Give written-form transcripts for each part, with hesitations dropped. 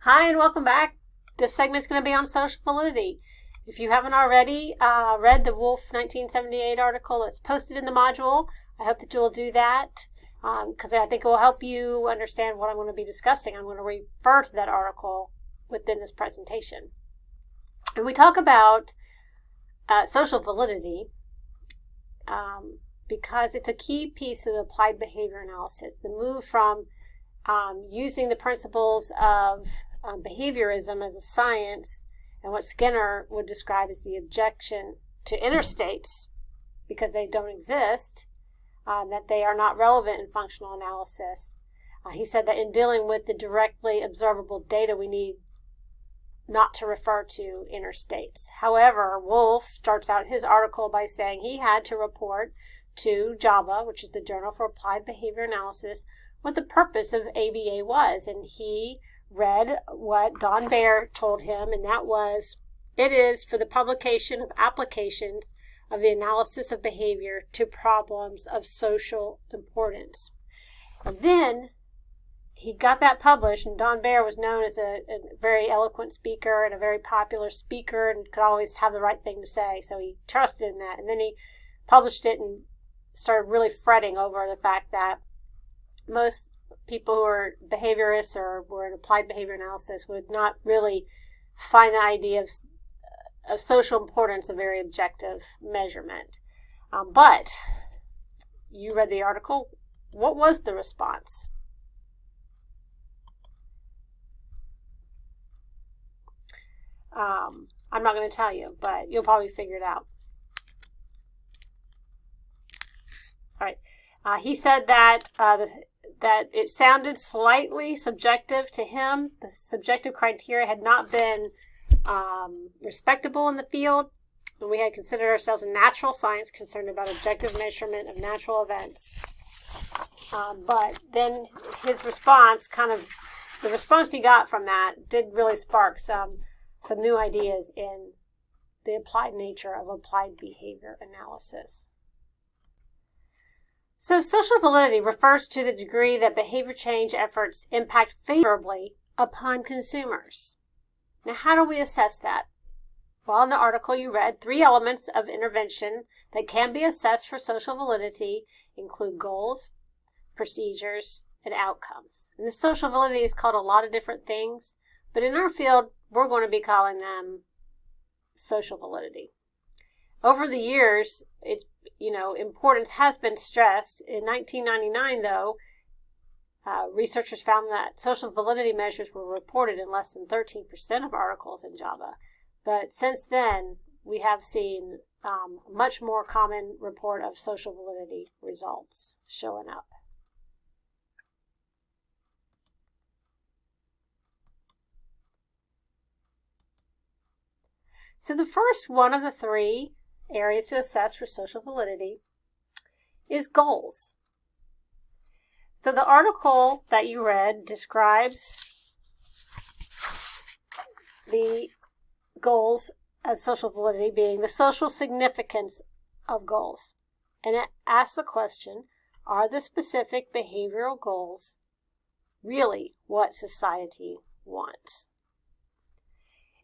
Hi and welcome back. This segment is going to be on social validity. If you haven't already read the Wolf 1978 article that's posted in the module, I hope that you will do that because I think it will help you understand what I'm going to be discussing. I'm going to refer to that article within this presentation. And we talk about social validity because it's a key piece of applied behavior analysis. The move from using the principles of behaviorism as a science and what Skinner would describe as the objection to interstates because they don't exist, that they are not relevant in functional analysis. He said that in dealing with the directly observable data, we need not to refer to interstates. However, Wolf starts out his article by saying he had to report to JABA, which is the Journal for Applied Behavior Analysis, what the purpose of ABA was, and he read what Don Baer told him, and that was, it is for the publication of applications of the analysis of behavior to problems of social importance. And then he got that published, and Don Baer was known as a very eloquent speaker and a very popular speaker and could always have the right thing to say, so he trusted in that. And then he published it and started really fretting over the fact that most people who are behaviorists or were in applied behavior analysis would not really find the idea of social importance a very objective measurement. But you read the article. What was the response? I'm not going to tell you, but you'll probably figure it out. All right. He said that that it sounded slightly subjective to him. The subjective criteria had not been respectable in the field, and we had considered ourselves a natural science concerned about objective measurement of natural events. But then his response, the response he got from that did really spark some new ideas in the applied nature of applied behavior analysis. So social validity refers to the degree that behavior change efforts impact favorably upon consumers. Now, how do we assess that? Well, in the article you read, 3 elements of intervention that can be assessed for social validity include goals, procedures, and outcomes. And this social validity is called a lot of different things, but in our field, we're going to be calling them social validity. Over the years, its importance has been stressed. In 1999, though, researchers found that social validity measures were reported in less than 13% of articles in JABA. But since then, we have seen much more common report of social validity results showing up. So the first one of the 3 areas to assess for social validity is goals. So the article that you read describes the goals as social validity being the social significance of goals. And it asks the question, are the specific behavioral goals really what society wants?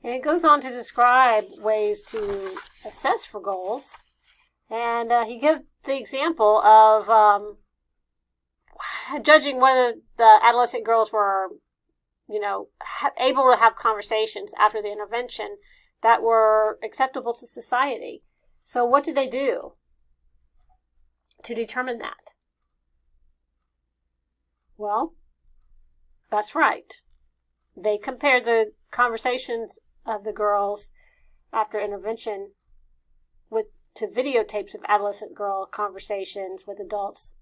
And it goes on to describe ways to assess for goals. And he gives the example of judging whether the adolescent girls were, able to have conversations after the intervention that were acceptable to society. So what did they do to determine that? Well, that's right. They compared the conversations of the girls after intervention to videotapes of adolescent girl conversations with adults,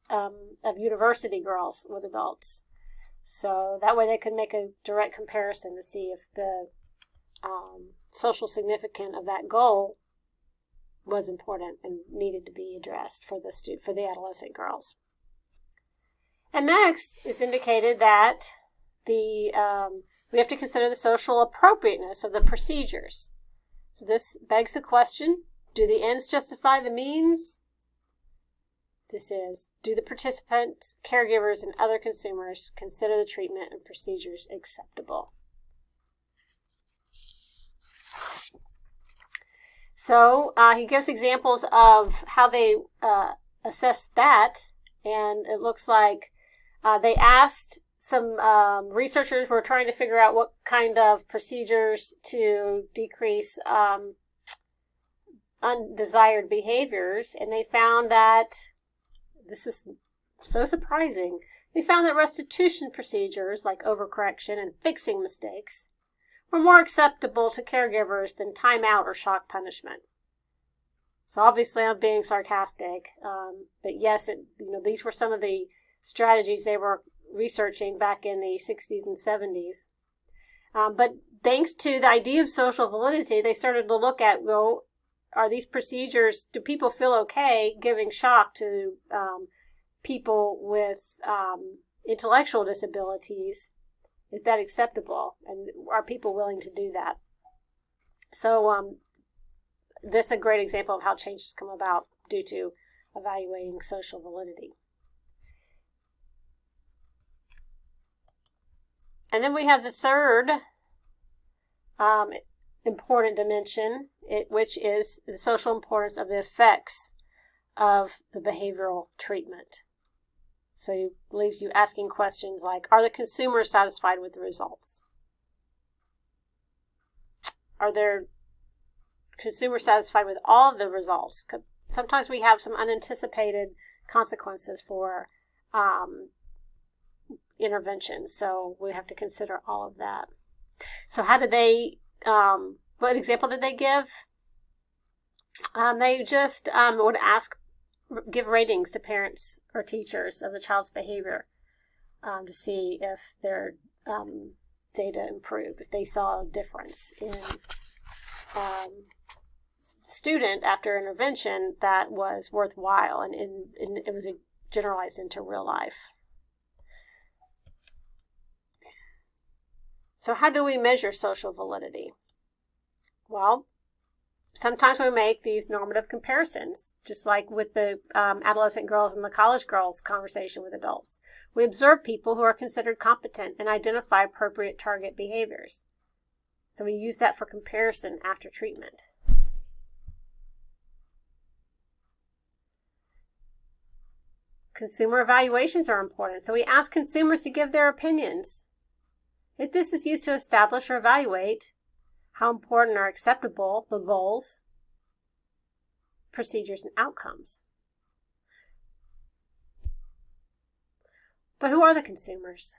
of university girls with adults. So that way they could make a direct comparison to see if the social significance of that goal was important and needed to be addressed for the adolescent girls. And next is indicated that we have to consider the social appropriateness of the procedures. So this begs the question, do the ends justify the means? This is, do the participants, caregivers, and other consumers consider the treatment and procedures acceptable? So he gives examples of how they assessed that, and it looks like they asked some researchers who were trying to figure out what kind of procedures to decrease undesired behaviors, and they found that, this is so surprising, they found that restitution procedures like overcorrection and fixing mistakes were more acceptable to caregivers than timeout or shock punishment. So obviously I'm being sarcastic, but yes, these were some of the strategies they were researching back in the 60s and 70s. But thanks to the idea of social validity, they started to look at, well, are these procedures, do people feel okay giving shock to people with intellectual disabilities? Is that acceptable? And are people willing to do that? So this is a great example of how changes come about due to evaluating social validity. And then we have the third important dimension, which is the social importance of the effects of the behavioral treatment. So it leaves you asking questions like, are the consumers satisfied with the results? Are there consumers satisfied with all of the results? Sometimes we have some unanticipated consequences for interventions, so we have to consider all of that. So how did they, what example did they give? They just would give ratings to parents or teachers of the child's behavior to see if their data improved, if they saw a difference in the student after intervention that was worthwhile, and it was generalized into real life. So how do we measure social validity? Well, sometimes we make these normative comparisons, just like with the adolescent girls and the college girls conversation with adults. We observe people who are considered competent and identify appropriate target behaviors. So we use that for comparison after treatment. Consumer evaluations are important. So we ask consumers to give their opinions. If this is used to establish or evaluate how important or acceptable the goals, procedures, and outcomes. But who are the consumers?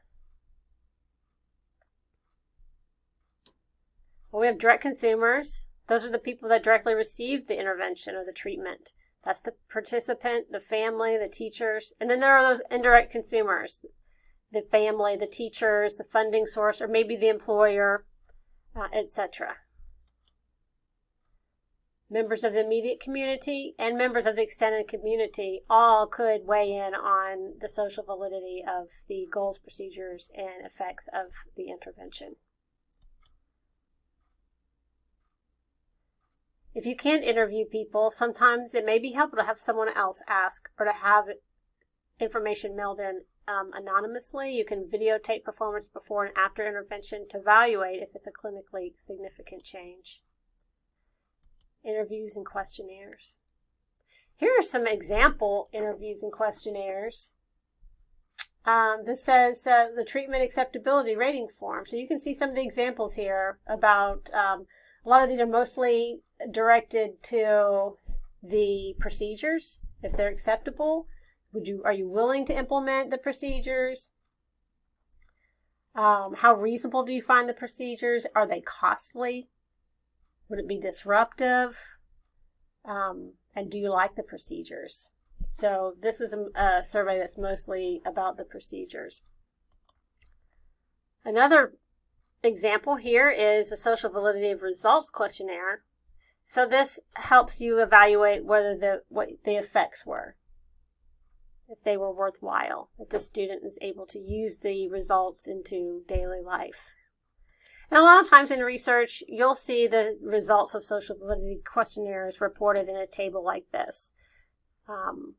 Well, we have direct consumers. Those are the people that directly receive the intervention or the treatment. That's the participant, the family, the teachers. And then there are those indirect consumers, the family, the teachers, the funding source, or maybe the employer, etc. Members of the immediate community and members of the extended community all could weigh in on the social validity of the goals, procedures, and effects of the intervention. If you can't interview people, sometimes it may be helpful to have someone else ask or to have information mailed in anonymously. You can videotape performance before and after intervention to evaluate if it's a clinically significant change. Interviews and questionnaires. Here are some example interviews and questionnaires. This says the treatment acceptability rating form. So you can see some of the examples here about, a lot of these are mostly directed to the procedures, if they're acceptable. Are you willing to implement the procedures? How reasonable do you find the procedures? Are they costly? Would it be disruptive? And do you like the procedures? So this is a survey that's mostly about the procedures. Another example here is the social validity of results questionnaire. So this helps you evaluate whether what the effects were, if they were worthwhile, if the student is able to use the results into daily life. And a lot of times in research, you'll see the results of social validity questionnaires reported in a table like this.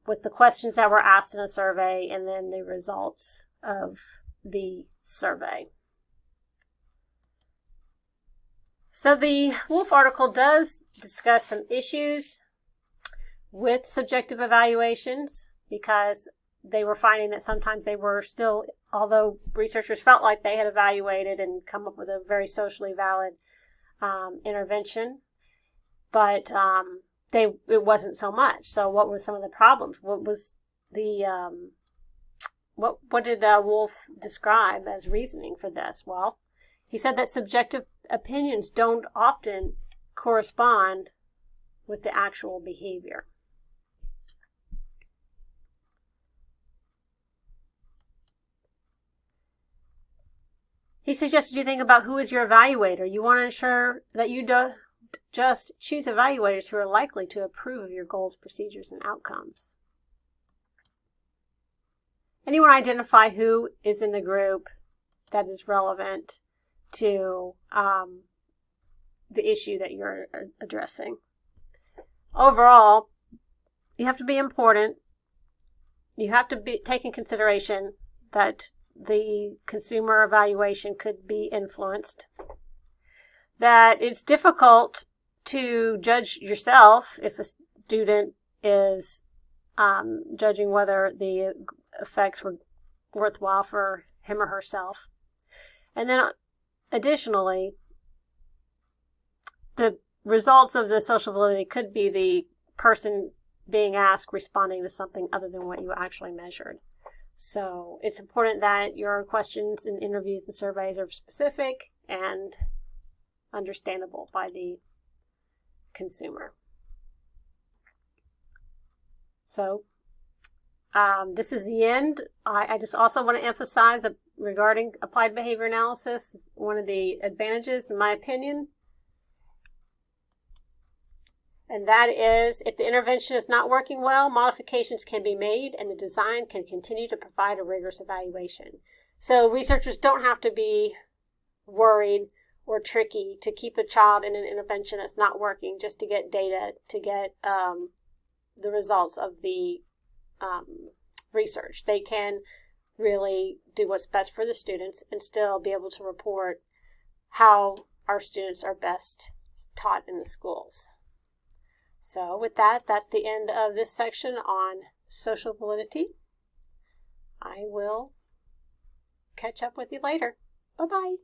with the questions that were asked in a survey and then the results of the survey. So the Wolf article does discuss some issues with subjective evaluations, because they were finding that sometimes they were still, although researchers felt like they had evaluated and come up with a very socially valid intervention, but it wasn't so much. So what were some of the problems? What was the what did Wolf describe as reasoning for this? Well, he said that subjective opinions don't often correspond with the actual behavior. He suggested you think about who is your evaluator. You want to ensure that you don't just choose evaluators who are likely to approve of your goals, procedures, and outcomes. And you want to identify who is in the group that is relevant to the issue that you're addressing. Overall, you have to be important. You have to take in consideration that the consumer evaluation could be influenced, that it's difficult to judge yourself if a student is judging whether the effects were worthwhile for him or herself. And then additionally, the results of the social validity could be the person being asked responding to something other than what you actually measured. So it's important that your questions and interviews and surveys are specific and understandable by the consumer. So this is the end. I just also want to emphasize that regarding applied behavior analysis, one of the advantages, in my opinion, and that is if the intervention is not working well, modifications can be made and the design can continue to provide a rigorous evaluation. So researchers don't have to be worried or tricky to keep a child in an intervention that's not working just to get data, to get the results of the research. They can really do what's best for the students and still be able to report how our students are best taught in the schools. So with that, that's the end of this section on social validity. I will catch up with you later. Bye-bye.